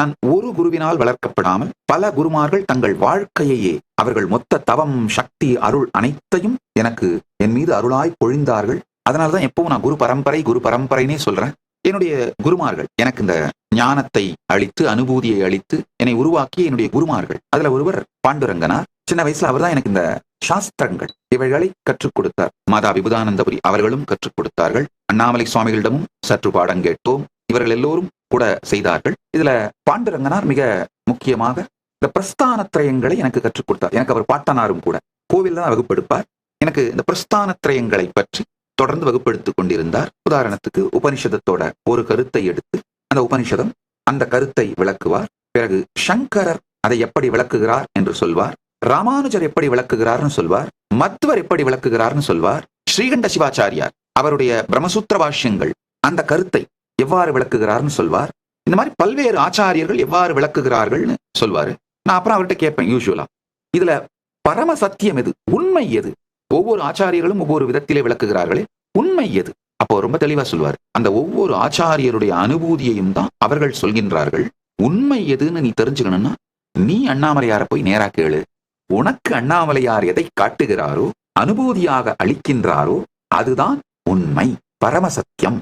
நான் ஒரு குருவினால் வளர்க்கப்படாமல் பல குருமார்கள் தங்கள் வாழ்க்கையையே அவர்கள் மொத்த தவம், சக்தி, அருள் அனைத்தையும் எனக்கு என் மீது அருளாய் பொழிந்தார்கள். அதனாலதான் எப்பவும் நான் குரு பரம்பரைனே சொல்றேன். என்னுடைய குருமார்கள் எனக்கு இந்த ஞானத்தை அளித்து, அனுபூதியை அளித்து என்னை உருவாக்கிய என்னுடைய குருமார்கள். அதுல ஒருவர் பாண்டுரங்கனார். சின்ன வயசுல அவர் தான் எனக்கு இந்த சாஸ்திரங்கள் இவைகளை கற்றுக் கொடுத்தார். மாதா விபுதானந்தபுரி அவர்களும் கற்றுக் கொடுத்தார்கள். அண்ணாமலை சுவாமிகளிடமும் சற்று பாடம் கேட்டோம். இவர்கள் எல்லோரும் கூட செய்தார்கள். இதுல பாண்டுரங்கனார் மிக முக்கியமாக இந்த பிரஸ்தானத்திரயங்களை எனக்கு கற்றுக் கொடுத்தார். எனக்கு அவர் பாட்டனாரும் கூட. கோவில் தான் வகுப்பெடுப்பார். எனக்கு இந்த பிரஸ்தானத்திரயங்களை பற்றி தொடர்ந்து வகுப்பெடுத்துக் கொண்டிருந்தார். உதாரணத்துக்கு உபனிஷதத்தோட ஒரு கருத்தை எடுத்து அந்த உபனிஷதம் அந்த கருத்தை விளக்குவார். பிறகு சங்கரர் அதை எப்படி விளக்குகிறார் என்று சொல்வார். ராமானுஜர் எப்படி விளக்குகிறார்னு சொல்வார். மத்வர் எப்படி விளக்குகிறார்னு சொல்வார். ஸ்ரீகண்ட சிவாச்சாரியார் அவருடைய பிரம்மசூத்திர பாஷ்யங்கள் அந்த கருத்தை எவ்வாறு விளக்குகிறார்னு சொல்வார். இந்த மாதிரி பல்வேறு ஆச்சாரியர்கள் எவ்வாறு விளக்குகிறார்கள்னு சொல்வாரு. நான் அப்புறம் அவர்கிட்ட கேட்பேன், யூசுவலா இதுல பரம சத்தியம் எது, உண்மை எது? ஒவ்வொரு ஆச்சாரியர்களும் ஒவ்வொரு விதத்திலே விளக்குகிறார்களே, உண்மை எது? அப்போ ரொம்ப தெளிவா சொல்வார், அந்த ஒவ்வொரு ஆச்சாரியருடைய அனுபூதியையும் தான் அவர்கள் சொல்கின்றார்கள். உண்மை எதுன்னு நீ தெரிஞ்சுக்கணும்னா நீ அண்ணாமலையாரை போய் நேரா கேளு. உனக்கு அண்ணாமலையார் எதை காட்டுகிறாரோ, அனுபூதியாக அளிக்கின்றாரோ அதுதான் உண்மை, பரமசத்தியம்.